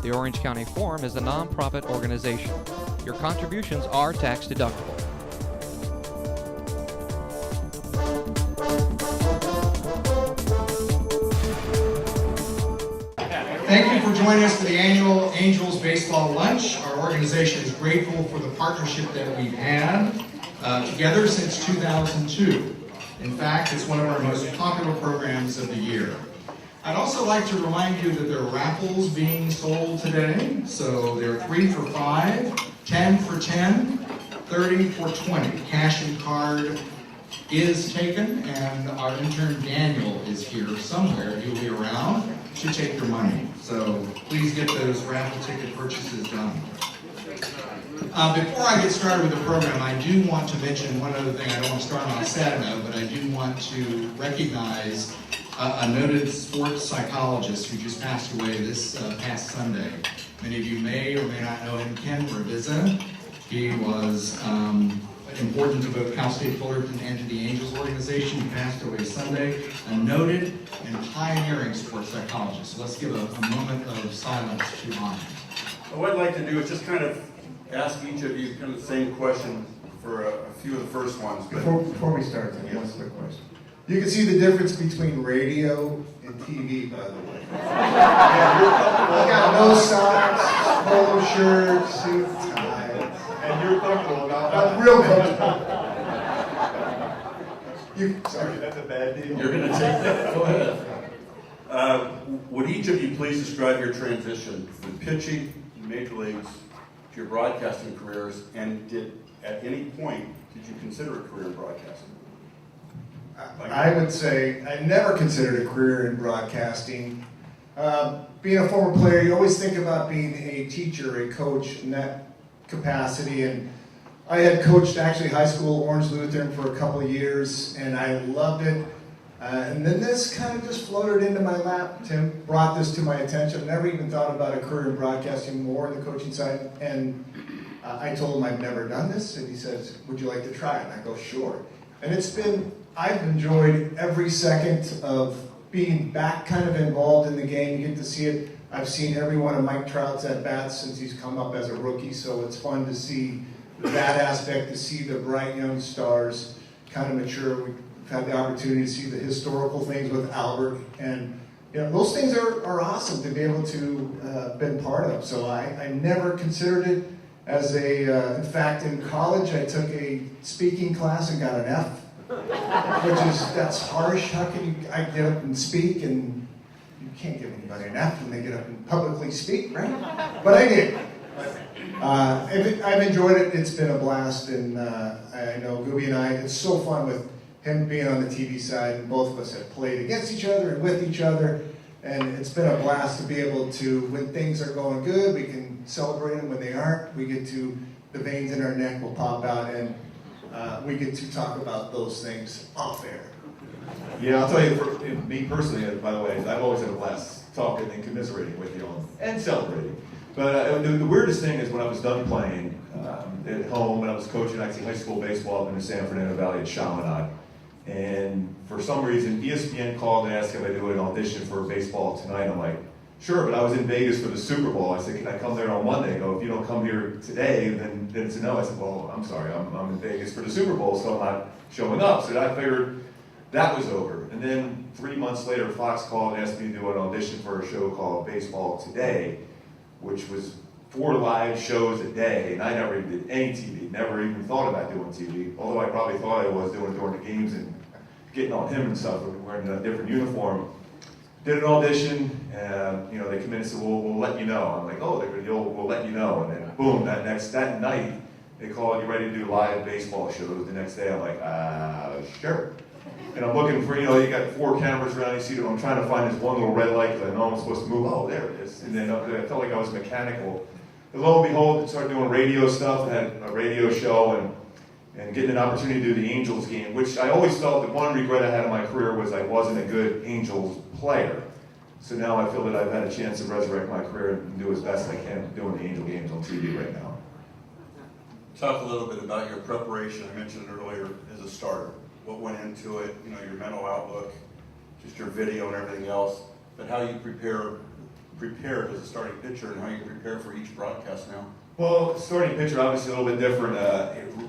The Orange County Forum is a nonprofit organization. Your contributions are tax deductible. Thank you for joining us for the annual Angels Baseball Lunch. Our organization is grateful for the partnership that we've had together since 2002. In fact, it's one of our most popular programs of the year. I'd also like to remind you that there are raffles being sold today. So they're 3 for $5, 10 for $10, 30 for $20. Cash and card is taken, and our intern Daniel is here somewhere. He'll be around to take your money. So please get those raffle ticket purchases done. Before I get started with the program, I do want to mention one other thing. I don't want to start on a sad note, but I do want to recognize a noted sports psychologist who just passed away this past Sunday. Many of you may or may not know him, Ken Ravizza. He was important to both Cal State Fullerton and to the Angels organization. He passed away Sunday, a noted and pioneering sports psychologist. So let's give a moment of silence to honor him. What I'd like to do is just kind of ask each of you kind of the same question for a few of the first ones. But Before we start, one quick question. You can see the difference between radio and TV, by the way. I got no socks, polo shirt, suit, tie. And you're comfortable about that? I'm real comfortable. Sorry, that's a bad deal. You're going to take that? Go ahead. Would each of you please describe your transition from pitching in major leagues to your broadcasting careers, and at any point did you consider a career in broadcasting? I would say I never considered a career in broadcasting. Being a former player, you always think about being a teacher, a coach in that capacity. And I had coached actually high school Orange Lutheran for a couple of years, and I loved it. And then this kind of just floated into my lap. Tim brought this to my attention. I never even thought about a career in broadcasting, more on the coaching side. And I told him I've never done this, and he says, "Would you like to try it?" And I go, "Sure." And I've enjoyed every second of being back kind of involved in the game. You get to see it. I've seen every one of Mike Trout's at-bats since he's come up as a rookie, so it's fun to see that aspect, to see the bright young stars kind of mature. We've had the opportunity to see the historical things with Albert, and those things are awesome to be able to been part of. So I never considered it as in fact, in college I took a speaking class and got an F. That's harsh. How can I get up and speak, and you can't give anybody an F when they get up and publicly speak, right? But I did. I've enjoyed it. It's been a blast, and I know Gooby and I, it's so fun with him being on the TV side, and both of us have played against each other and with each other, and it's been a blast to be able to, when things are going good, we can celebrate them. When they aren't, we get to, the veins in our neck will pop out, and we get to talk about those things off air. Yeah, I'll tell you, for me personally, by the way, I've always had a blast talking and commiserating with you all and celebrating. But the weirdest thing is when I was done playing at home, when I was coaching actually high school baseball up in the San Fernando Valley at Chaminade, and for some reason ESPN called and asked if I do an audition for baseball tonight. I'm like, sure, but I was in Vegas for the Super Bowl. I said, can I come there on Monday? They go, if you don't come here today, then it's a no. I said, well, I'm sorry, I'm in Vegas for the Super Bowl, so I'm not showing up. So I figured that was over. And then 3 months later, Fox called and asked me to do an audition for a show called Baseball Today, which was 4 live shows a day, and I never even did any TV, never even thought about doing TV, although I probably thought I was doing it during the games and getting on him and stuff, wearing a different uniform. Did an audition, and they come in and said, well, we'll let you know. I'm like, oh, we'll let you know. And then boom, that night, they called, you ready to do live baseball shows? The next day, I'm like, sure. And I'm looking for, you got 4 cameras around, you see them, I'm trying to find this one little red light that I know I'm supposed to move. Oh, there it is. And then I felt like I was mechanical. And lo and behold, I started doing radio stuff, I had a radio show, and getting an opportunity to do the Angels game, which I always felt the one regret I had in my career was I wasn't a good Angels player. So now I feel that I've had a chance to resurrect my career and do as best I can doing the Angel games on TV right now. Talk a little bit about your preparation. I mentioned earlier as a starter. What went into it, your mental outlook, just your video and everything else, but how you prepare prepared as a starting pitcher and how you prepare for each broadcast now? Well, starting pitcher, obviously a little bit different.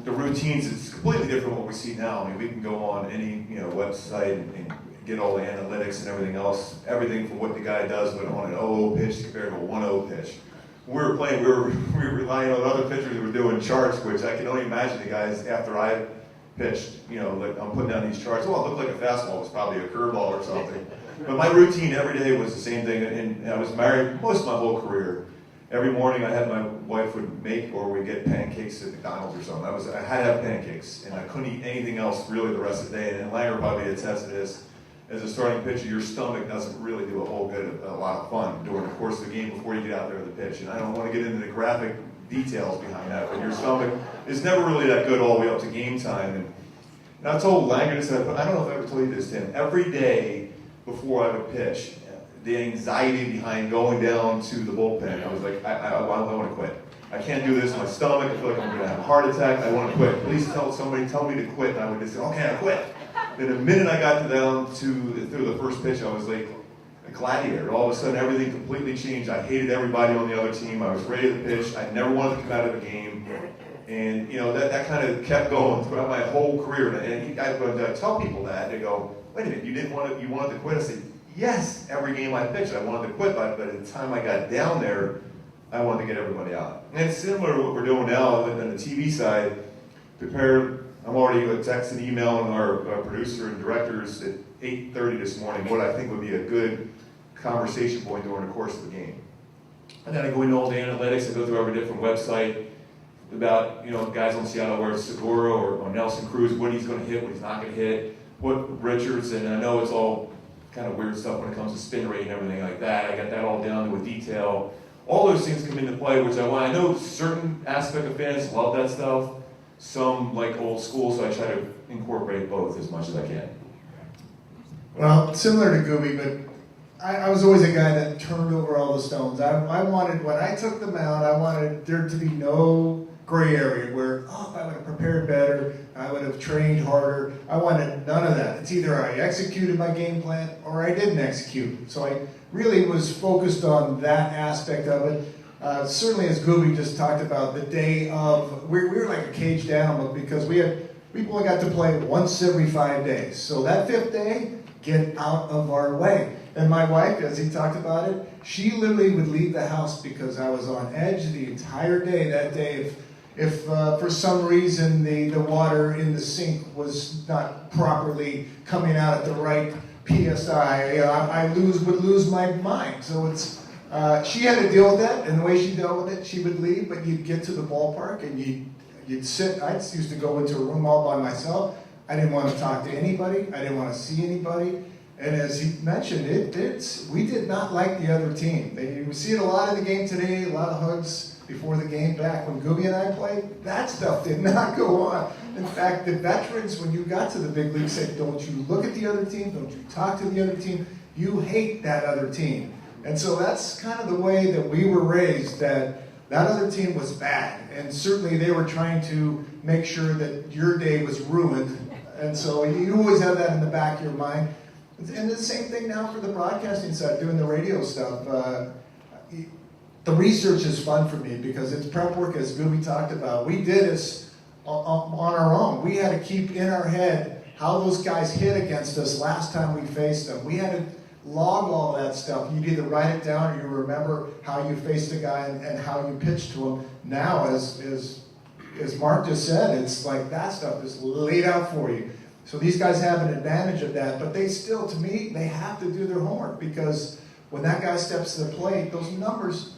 The routines, it's completely different from what we see now. I mean, we can go on any website and get all the analytics and everything else, everything from what the guy does on an 0-0 pitch compared to a 1-0 pitch. When we were playing, we were relying on other pitchers who were doing charts, which I can only imagine the guys after I pitched, like I'm putting down these charts. Well, it looked like a fastball. It was probably a curveball or something. But my routine every day was the same thing, and I was married most of my whole career. Every morning I had my wife would make or we'd get pancakes at McDonald's or something. I had to have pancakes, and I couldn't eat anything else really the rest of the day. And Langer probably attests to this. As a starting pitcher, your stomach doesn't really do a lot of fun during the course of the game before you get out there to the pitch. And I don't want to get into the graphic details behind that, but your stomach is never really that good all the way up to game time. And I told Langer this, but I don't know if I ever told you this, Tim. Every day before I would pitch, the anxiety behind going down to the bullpen, I was like, I want to quit. I can't do this. My stomach, I feel like I'm going to have a heart attack. I want to quit. Please tell me to quit. And I would just say, okay, I quit. And the minute I got through the first pitch, I was like a gladiator. All of a sudden, everything completely changed. I hated everybody on the other team. I was ready to pitch. I never wanted to come out of the game. And, that kind of kept going throughout my whole career. And I tell people that, they go, wait a minute, you wanted to quit? I said, yes, every game I pitched, I wanted to quit. But at the time I got down there, I wanted to get everybody out. And it's similar to what we're doing now on the TV side. I'm already texting, emailing our producer and directors at 8:30 this morning what I think would be a good conversation point during the course of the game. And then I go into all the analytics. I go through every different website about, guys on Seattle where it's Segura or Nelson Cruz, what he's going to hit, what he's not going to hit, what Richards, and I know it's all kind of weird stuff when it comes to spin rate and everything like that. I got that all down to a detail. All those things come into play, which I want. I know certain aspect of fans love that stuff. Some like old school, so I try to incorporate both as much as I can. Well, similar to Gooby, but I was always a guy that turned over all the stones. I wanted, when I took the mound, I wanted there to be no gray area where, if I would have prepared better, I would have trained harder. I wanted none of that. It's either I executed my game plan or I didn't execute. So I really was focused on that aspect of it. Certainly, as Gooby just talked about, the day of, we were like a caged animal because we only got to play once every 5 days. So that 5th day, get out of our way. And my wife, as he talked about it, she literally would leave the house because I was on edge the entire day that day. If for some reason the water in the sink was not properly coming out at the right PSI, I would lose my mind. So she had to deal with that, and the way she dealt with it, she would leave, but you'd get to the ballpark and you'd sit. I used to go into a room all by myself. I didn't want to talk to anybody. I didn't want to see anybody. And as he mentioned, we did not like the other team. You see it a lot in the game today, a lot of hugs before the game back. When Gooby and I played, that stuff did not go on. In fact, the veterans, when you got to the big league, said, don't you look at the other team, don't you talk to the other team, you hate that other team. And so that's kind of the way that we were raised, that other team was bad. And certainly they were trying to make sure that your day was ruined. And so you always have that in the back of your mind. And the same thing now for the broadcasting side, doing the radio stuff. The research is fun for me because it's prep work, as Gooby talked about. We did this on our own. We had to keep in our head how those guys hit against us last time we faced them. We had to log all that stuff. You'd either write it down or you remember how you faced a guy and how you pitched to him. Now, as Mark just said, it's like that stuff is laid out for you. So these guys have an advantage of that, but they still, to me, they have to do their homework because when that guy steps to the plate, those numbers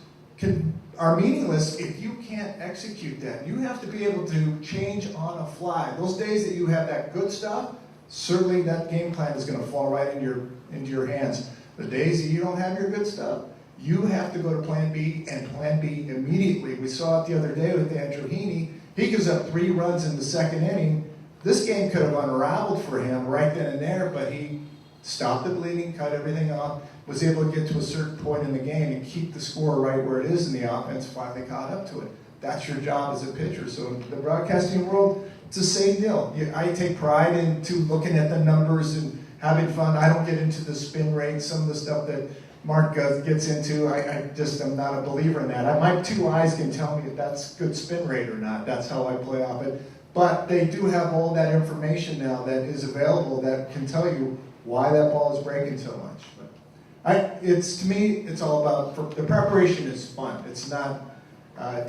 are meaningless if you can't execute that. You have to be able to change on a fly. Those days that you have that good stuff, certainly that game plan is going to fall right into your hands. The days that you don't have your good stuff, you have to go to plan B and plan B immediately. We saw it the other day with Andrew Heaney. He gives up 3 runs in the 2nd inning. This game could have unraveled for him right then and there, but he stopped the bleeding, cut everything off, was able to get to a certain point in the game and keep the score right where it is, and the offense finally caught up to it. That's your job as a pitcher. So in the broadcasting world, it's the same deal. I take pride into looking at the numbers and having fun. I don't get into the spin rate, some of the stuff that Mark gets into, I just am not a believer in that. My two eyes can tell me if that's good spin rate or not. That's how I play off it. But they do have all that information now that is available that can tell you why that ball is breaking so much. But to me, it's all about, the preparation is fun. It's not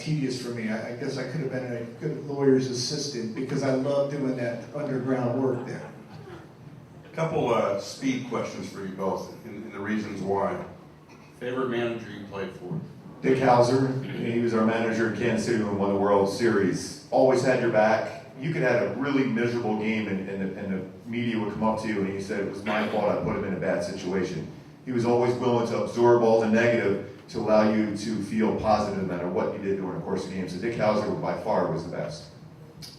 tedious for me. I guess I could have been a good lawyer's assistant because I love doing that underground work there. A couple speed questions for you both, and the reasons why. Favorite manager you played for? Dick Hauser, he was our manager in Kansas City when we won the World Series. Always had your back. You could have a really miserable game and the media would come up to you and he said it was my fault I put him in a bad situation. He was always willing to absorb all the negative to allow you to feel positive no matter what you did during the course of the game. So Dick Hauser by far was the best.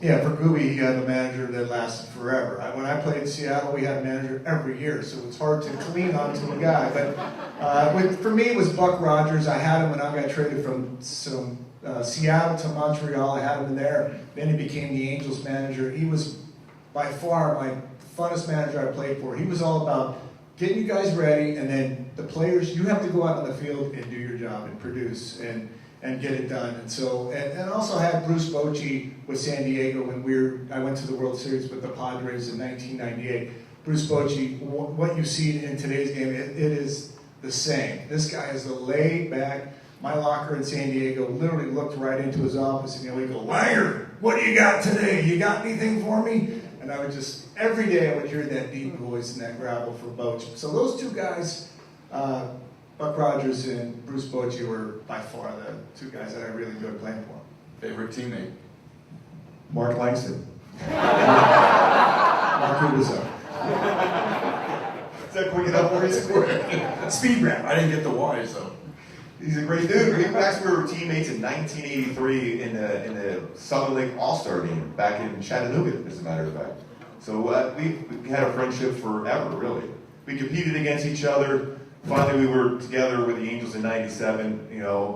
Yeah, for Gooby, he had a manager that lasted forever. When I played in Seattle, we had a manager every year, so it's hard to clean onto a guy. But for me, it was Buck Rogers. I had him when I got traded from Seattle to Montreal. I had him in there. Then he became the Angels manager. He was by far my funnest manager I played for. He was all about getting you guys ready, and then the players, you have to go out on the field and do your job and produce and get it done. And so, and also had Bruce Bochy with San Diego when I went to the World Series with the Padres in 1998. Bruce Bochy, what you see in today's game, it is the same. This guy is a laid back. My locker in San Diego literally looked right into his office and he'd go, "Langer, what do you got today? You got anything for me?" And I would just, every day I would hear that deep voice and that gravel for Bochy. So those two guys, Buck Rogers and Bruce Bochy, were by far the two guys that I really enjoyed playing for. Favorite teammate? Mark Langston. Mark Ubisow. Is that quick enough for you? Speed rap. I didn't get the whys though. He's a great dude. We actually were teammates in 1983 in the Southern League All-Star game back in Chattanooga, as a matter of fact. So we had a friendship forever, really. We competed against each other. Finally, we were together with the Angels in '97,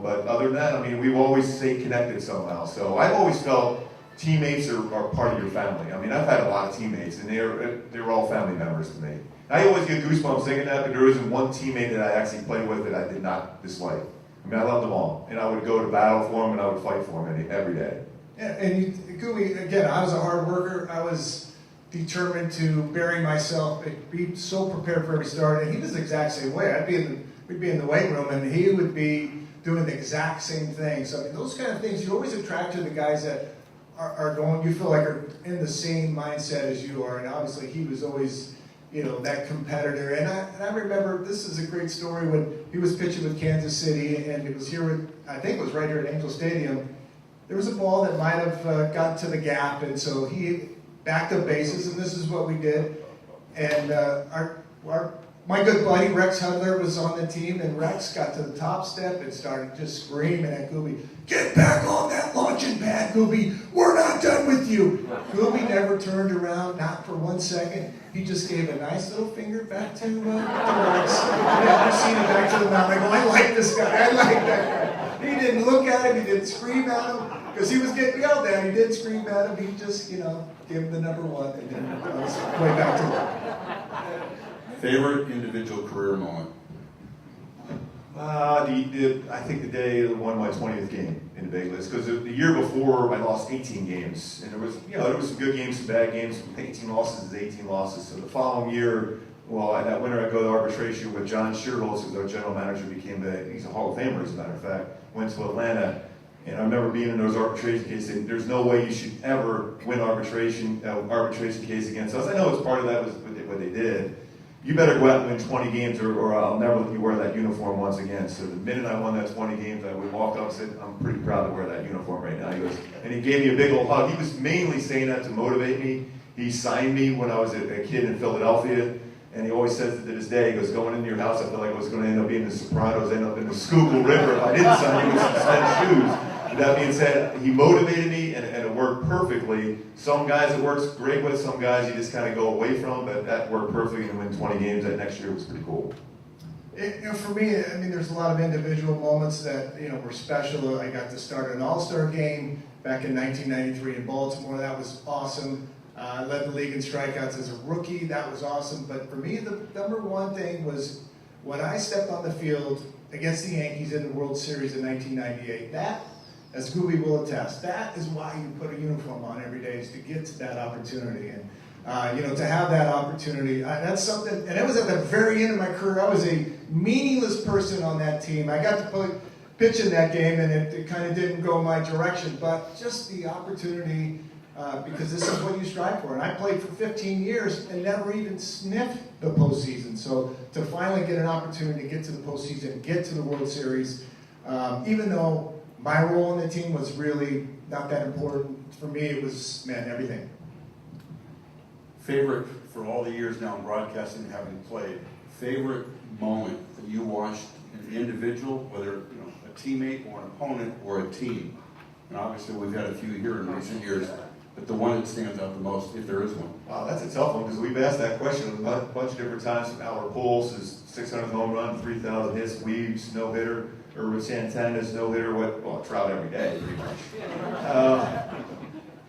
but other than that, I mean, we've always stayed connected somehow. So I've always felt teammates are part of your family. I mean, I've had a lot of teammates, and they're all family members to me. I always get goosebumps thinking that, but there isn't one teammate that I actually played with that I did not dislike. I mean, I loved them all, and I would go to battle for them, and I would fight for them every day. Yeah, and Gooby, again, I was a hard worker. I was determined to bury myself, be so prepared for every start, and he was the exact same way. We'd be in the weight room, and he would be doing the exact same thing. So I mean, those kind of things, you always attract to the guys that are going, you feel like are in the same mindset as you are, and obviously he was always, that competitor. And I remember, this is a great story, when he was pitching with Kansas City, and it was here, I think it was right here at Angel Stadium. There was a ball that might have gotten to the gap, and so he backed up bases, and this is what we did. And my good buddy Rex Hudler was on the team, and Rex got to the top step and started just screaming at Gooby, "Get back on that launching pad, Gooby! We're not done with you!" Gooby never turned around, not for 1 second. He just gave a nice little finger back to Rex. And then proceeded back to the mound. I go, "I like this guy. I like that guy." He didn't look at him. He didn't scream at him because he was getting yelled at. He didn't scream at him. He just, give him the number one, and then way back to work. Favorite individual career moment? I think the day I won my 20th game in the big list, because the year before I lost 18 games, and there was some good games, some bad games. 18 losses is 18 losses. So the following year, that winter I go to arbitration with John Shearholtz, who's our general manager, he's a Hall of Famer as a matter of fact. Went to Atlanta, and I remember being in those arbitration cases saying, "There's no way you should ever win arbitration case against us." I know it's part of that was what they did. You better go out and win 20 games or I'll never let you wear that uniform once again. So the minute I won that 20 games, I would walk up and said, "I'm pretty proud to wear that uniform right now." He gave me a big old hug. He was mainly saying that to motivate me. He signed me when I was a kid in Philadelphia, and he always says it to this day. He goes, "Going into your house, I feel like I was going to end up being the Sopranos, end up in the Schuylkill River if I didn't sign you with some suspended shoes." That being said, he motivated me, and it worked perfectly. Some guys it works great with, some guys you just kind of go away from, but that worked perfectly, and win 20 games that next year was pretty cool. For me, I mean, there's a lot of individual moments that, were special. I got to start an all-star game back in 1993 in Baltimore. That was awesome. I led the league in strikeouts as a rookie. That was awesome. But for me, the number one thing was when I stepped on the field against the Yankees in the World Series in 1998, that, as Gooby will attest, that is why you put a uniform on every day, is to get to that opportunity. And to have that opportunity, that's something, and it was at the very end of my career. I was a meaningless person on that team. I got to pitch in that game, and it kind of didn't go my direction, but just the opportunity, because this is what you strive for. And I played for 15 years and never even sniffed the postseason. So to finally get an opportunity to get to the postseason, get to the World Series, even though my role in the team was really not that important, for me it was, man, everything. Favorite, for all the years now in broadcasting, having played, favorite moment that you watched an individual, whether a teammate or an opponent or a team? And obviously we've had a few here in recent years, but the one that stands out the most, if there is one. Wow, that's a tough one, because we've asked that question a bunch of different times. From Albert Pujols, his 600th home run, 3,000 hits, Weaves, no-hitter, or Santana's no-hitter, Trout every day, pretty much.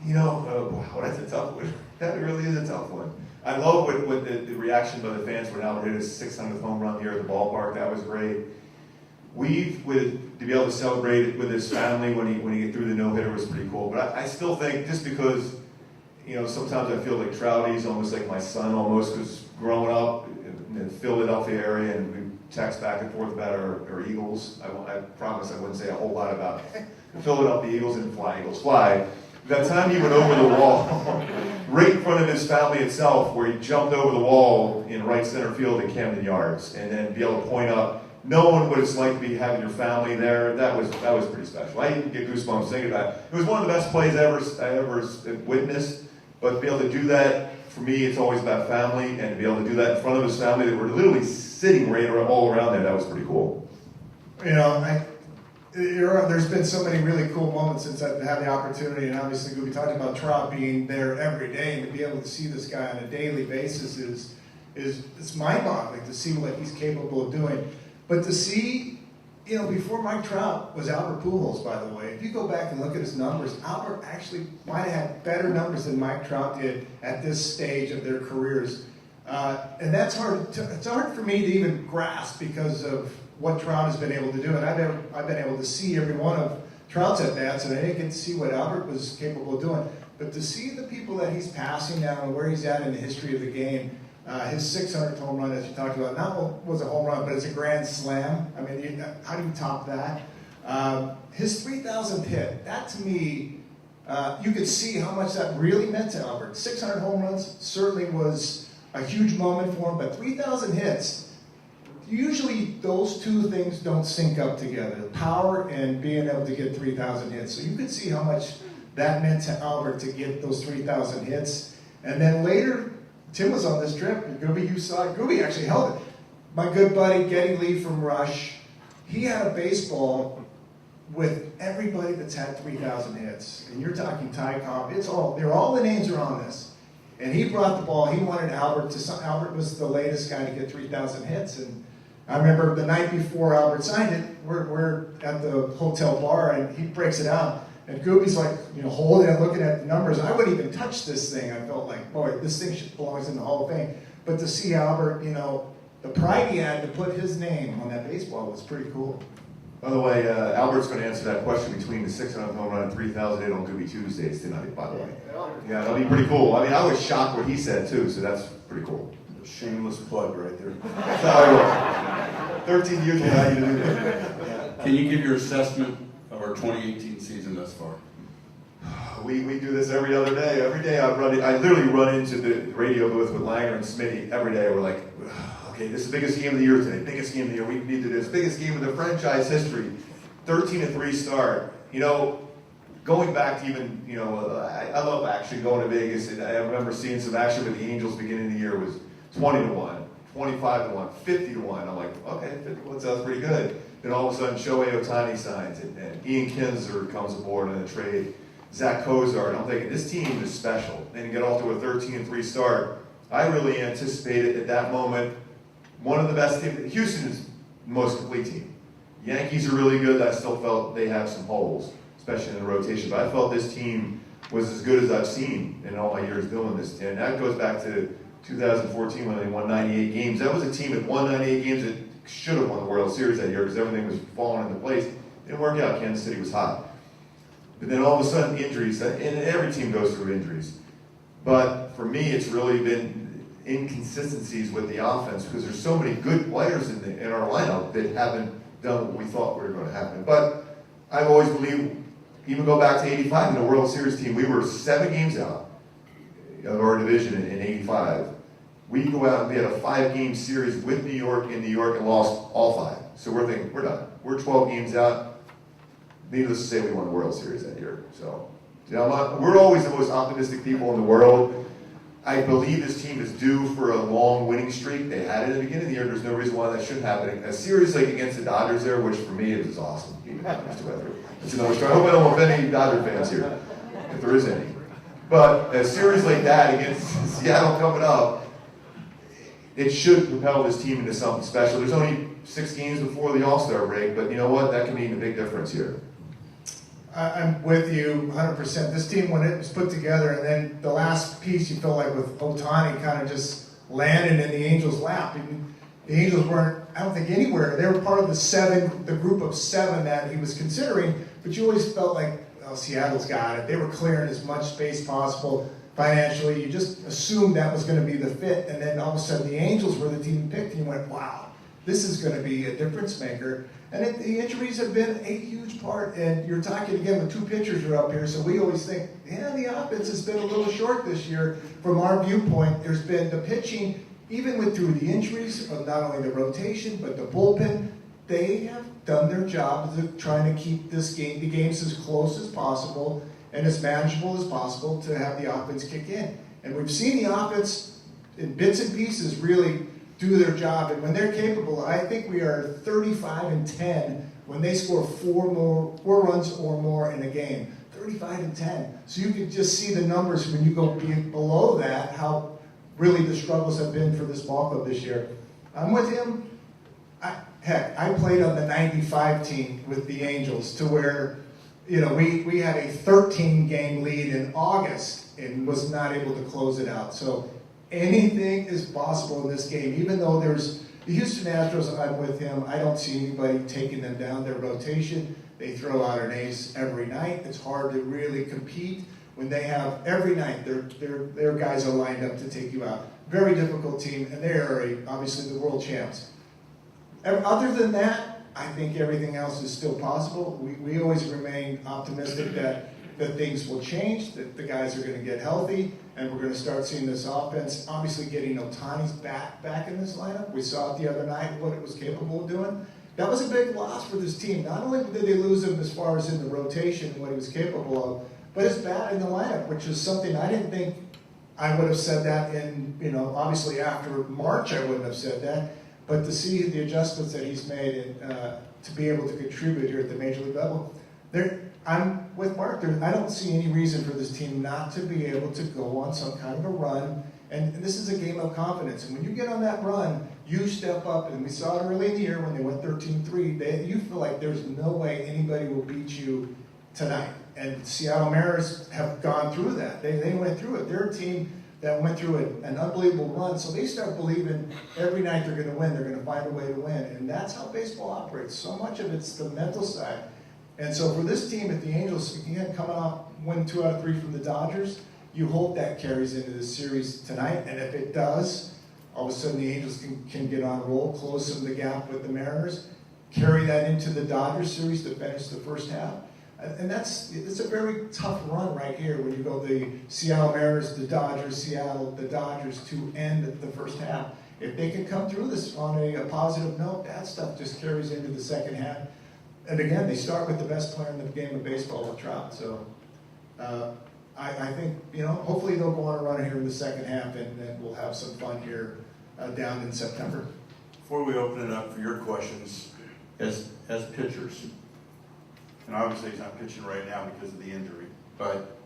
Wow, that's a tough one. That really is a tough one. I love what the reaction by the fans when Albert hit his 600th home run here at the ballpark. That was great. To be able to celebrate it with his family when he threw the no-hitter was pretty cool. But I still think, just because, sometimes I feel like Trouty's almost like my son almost, because growing up in the Philadelphia area, and we text back and forth about our Eagles. I promise I wouldn't say a whole lot about the Philadelphia Eagles and fly, Eagles fly. That time he went over the wall, right in front of his family itself, where he jumped over the wall in right center field at Camden Yards, and then be able to point up, knowing what it's like to be having your family there, that was pretty special. I even get goosebumps thinking about it. It was one of the best plays I ever witnessed, but to be able to do that, for me, it's always about family, and to be able to do that in front of his family that were literally sitting right all around there, that was pretty cool. There's been so many really cool moments since I've had the opportunity, and obviously we talked about Trout being there every day, and to be able to see this guy on a daily basis is it's mind-boggling to see what he's capable of doing. But to see, before Mike Trout was Albert Pujols, by the way, if you go back and look at his numbers, Albert actually might have had better numbers than Mike Trout did at this stage of their careers. And that's it's hard for me to even grasp because of what Trout has been able to do. And I've been able to see every one of Trout's at-bats, and I didn't get to see what Albert was capable of doing. But to see the people that he's passing now and where he's at in the history of the game, his 600th home run, as you talked about, not was a home run, but it's a grand slam. I mean, how do you top that? His 3,000th hit, that to me, you could see how much that really meant to Albert. 600 home runs certainly was a huge moment for him, but 3,000 hits, usually those two things don't sync up together, power and being able to get 3,000 hits. So you could see how much that meant to Albert to get those 3,000 hits. And then later, Tim was on this trip, and Gooby, you saw it. Gooby actually held it. My good buddy, Geddy Lee from Rush, he had a baseball with everybody that's had 3,000 hits. And you're talking Ty Cobb, all the names are on this. And he brought the ball, he wanted Albert Albert was the latest guy to get 3,000 hits. And I remember the night before Albert signed it, we're at the hotel bar, and he breaks it out. And Gooby's like, holding it, looking at the numbers. I wouldn't even touch this thing. I felt like, boy, this thing belongs in the Hall of Fame. But to see Albert, the pride he had to put his name on that baseball was pretty cool. By the way, Albert's going to answer that question between the 600th home run and 3,000 hit on Gooby Tuesdays tonight, by the way. Yeah, that'll be pretty cool. I mean, I was shocked what he said, too, so that's pretty cool. A shameless plug right there. 13 years will allow you to do that. Can you give your assessment of our 2018 season thus far? We do this every other day. Every day I literally run into the radio booth with Langer and Smitty every day. We're like, okay, this is the biggest game of the year today. Biggest game of the year. We need to do this. Biggest game of the franchise history. 13-3 start. Going back to even, I love actually going to Vegas. And I remember seeing some action with the Angels beginning of the year. It was 20-1, 25-1, 50-1. I'm like, okay, 51 sounds pretty good. Then all of a sudden, Shohei Ohtani signs, and Ian Kinsler comes aboard in a trade. Zach Cozart. I'm thinking, this team is special. And to get off to a 13-3 start, I really anticipated at that moment one of the best teams. Houston is the most complete team. Yankees are really good. I still felt they have some holes, especially in the rotation. But I felt this team was as good as I've seen in all my years doing this. And that goes back to 2014 when they won 98 games. That was a team that won 98 games that should have won the World Series that year because everything was falling into place. It didn't work out. Kansas City was hot. But then all of a sudden, injuries, and every team goes through injuries. But for me, it's really been inconsistencies with the offense because there's so many good players in our lineup that haven't done what we thought were going to happen. But I've always believed, even go back to 85 in the World Series team, we were 7 games out of our division in 85. We go out and we had a 5-game series with New York in New York and lost all 5. So we're thinking, we're done. We're 12 games out. Needless to say, we won the World Series that year. So, you know, we're always the most optimistic people in the world. I believe this team is due for a long winning streak. They had it at the beginning of the year. There's no reason why that shouldn't happen. A series like against the Dodgers there, which for me is awesome. That's another story. I hope I don't offend any Dodger fans here, if there is any. But a series like that against Seattle coming up, it should propel this team into something special. There's only 6 games before the All-Star break, but you know what? That can mean a big difference here. I'm with you 100%. This team, when it was put together, and then the last piece, you felt like with Ohtani kind of just landed in the Angels' lap. The Angels weren't, I don't think, anywhere. They were part of the group of 7 that he was considering, but you always felt like, oh, Seattle's got it. They were clearing as much space possible financially. You just assumed that was going to be the fit, and then all of a sudden the Angels were the team picked, and you went, wow, this is going to be a difference maker. And the injuries have been a huge part, and you're talking again with 2 pitchers are up here, so we always think, yeah, the offense has been a little short this year. From our viewpoint, there's been the pitching, even through the injuries of not only the rotation, but the bullpen, they have done their job of trying to keep the games as close as possible and as manageable as possible to have the offense kick in. And we've seen the offense in bits and pieces really do their job, and when they're capable, I think we are 35-10 when they score 4 runs or more in a game. 35-10. So you can just see the numbers when you go below that, how really the struggles have been for this ball club this year. I'm with him. I played on the 95 team with the Angels to where, you know, we had a 13-game lead in August and was not able to close it out. So anything is possible in this game, even though there's the Houston Astros. I'm with him. I don't see anybody taking them down. Their rotation, they throw out an ace every night. It's hard to really compete when they have every night their guys are lined up to take you out. Very difficult team, and they are obviously the world champs. Other than that, I think everything else is still possible. We always remain optimistic that things will change, that the guys are going to get healthy, and we're going to start seeing this offense, obviously getting Ohtani's back in this lineup. We saw it the other night, what it was capable of doing. That was a big loss for this team. Not only did they lose him as far as in the rotation, what he was capable of, but his bat in the lineup, which is something I didn't think I would have said that in, obviously after March I wouldn't have said that, but to see the adjustments that he's made and to be able to contribute here at the major league level, I'm with Mark. I don't see any reason for this team not to be able to go on some kind of a run. And this is a game of confidence. And when you get on that run, you step up. And we saw it early in the year when they went 13-3. You feel like there's no way anybody will beat you tonight. And Seattle Mariners have gone through that. They went through it. They're a team that went through an unbelievable run. So they start believing every night they're going to win. They're going to find a way to win. And that's how baseball operates. So much of it's the mental side. And so for this team, if the Angels, again, coming off win 2 out of 3 from the Dodgers, you hope that carries into the series tonight. And if it does, all of a sudden the Angels can get on a roll, close some of the gap with the Mariners, carry that into the Dodgers series to finish the first half. And it's a very tough run right here when you go the Seattle Mariners, the Dodgers, Seattle, the Dodgers to end the first half. If they can come through this on a positive note, that stuff just carries into the second half. And again, they start with the best player in the game of baseball with Trout. So I think, hopefully they'll go on a run here in the second half, and then we'll have some fun here down in September. Before we open it up for your questions, as pitchers, and obviously he's not pitching right now because of the injury, but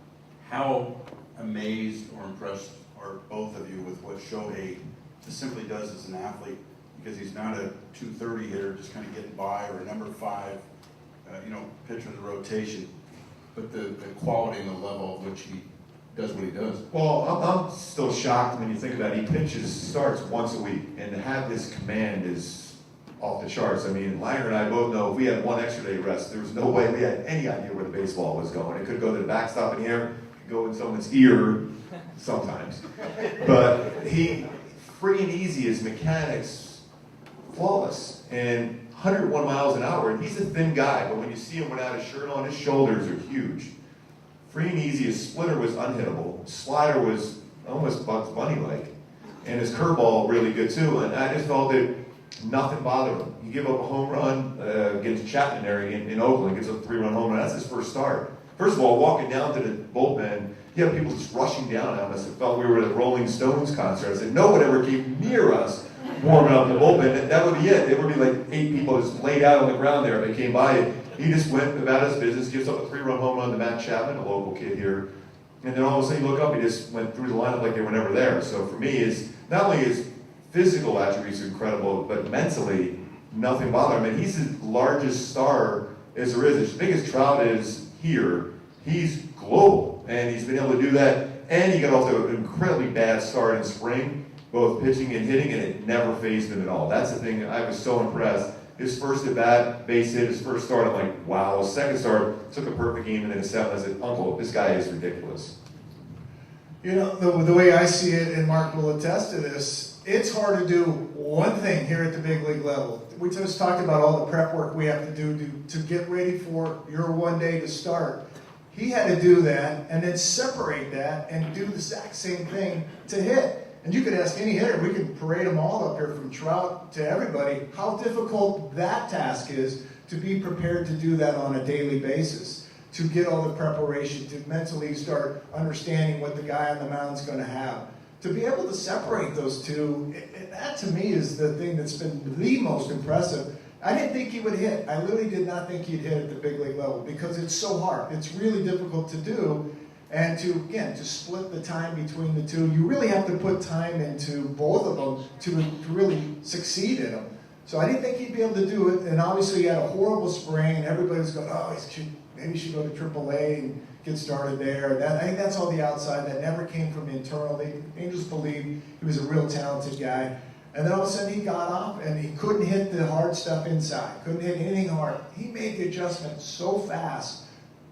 how amazed or impressed are both of you with what Shohei just simply does as an athlete? Because he's not a 230 hitter, just kind of getting by, or a number 5, pitcher in the rotation. But the quality and the level of which he does what he does. Well, I'm still shocked when you think about it. He starts once a week, and to have his command is off the charts. I mean, Langer and I both know if we had one extra day rest, there was no way we had any idea where the baseball was going. It could go to the backstop in here, it could go in someone's ear sometimes. But he, free and easy, his mechanics, flawless, and 101 miles an hour. And he's a thin guy, but when you see him without his shirt on, his shoulders are huge. Free and easy, his splitter was unhittable. Slider was almost Bugs Bunny-like. And his curveball really good too. And I just felt that nothing bothered him. He gave up a home run against Chapman there in Oakland, gives up a 3-run home run. That's his first start. First of all, walking down to the bullpen, you have people just rushing down on us. It felt we were at a Rolling Stones concert. I said, no one ever came near us warming up the bullpen. That would be it. It would be like 8 people just laid out on the ground there. They came by. He just went about his business, gives up a 3-run home run to Matt Chapman, a local kid here. And then all of a sudden you look up, he just went through the lineup like they were never there. So for me, not only his physical attributes are incredible, but mentally, nothing bothered him. I mean, he's the largest star as there is. As big as Trout is here, he's global. And he's been able to do that. And he got off to an incredibly bad start in spring, both pitching and hitting, and it never fazed him at all. That's the thing, I was so impressed. His first at bat, base hit, his first start, I'm like, wow. His second start, took a perfect game, and then his seventh, I said, Uncle, this guy is ridiculous. You know, the way I see it, and Mark will attest to this, it's hard to do one thing here at the big league level. We just talked about all the prep work we have to do to get ready for your one day to start. He had to do that and then separate that and do the exact same thing to hit. And you could ask any hitter, we could parade them all up here from Trout to everybody, how difficult that task is to be prepared to do that on a daily basis, to get all the preparation, to mentally start understanding what the guy on the mound is going to have. To be able to separate those two, that to me is the thing that's been the most impressive. I didn't think he would hit. I literally did not think he'd hit at the big league level because it's so hard. It's really difficult to do. And to split the time between the two, you really have to put time into both of them to really succeed in them. So I didn't think he'd be able to do it. And obviously he had a horrible spring, and everybody was going, oh, maybe he should go to AAA and get started there. I think that's all the outside. That never came from internal. The Angels believed he was a real talented guy. And then all of a sudden he got off, and he couldn't hit the hard stuff inside. Couldn't hit anything hard. He made the adjustment so fast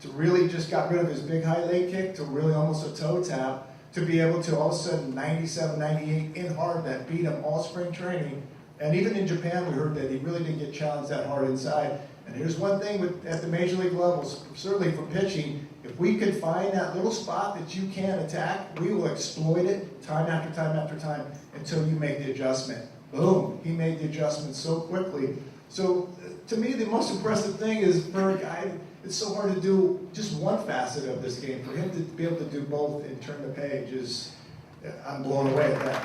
to really just got rid of his big high leg kick to really almost a toe tap to be able to all of a sudden 97, 98 in hard that beat him all spring training. And even in Japan we heard that he really didn't get challenged that hard inside. And here's one thing at the major league levels, certainly for pitching, if we could find that little spot that you can attack, we will exploit it time after time after time until you make the adjustment. Boom, he made the adjustment so quickly. So to me the most impressive thing is for a guy, it's so hard to do just one facet of this game. For him to be able to do both and turn the page I'm blown away at that.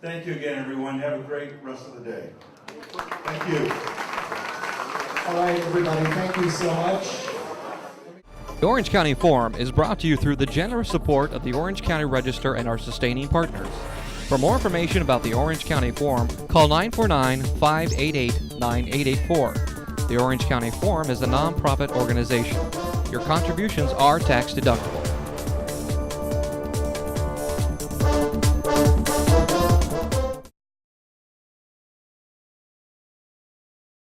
Thank you again, everyone. Have a great rest of the day. Thank you. All right, everybody, thank you so much. The Orange County Forum is brought to you through the generous support of the Orange County Register and our sustaining partners. For more information about the Orange County Forum, call 949-588-9884. The Orange County Forum is a nonprofit organization. Your contributions are tax deductible.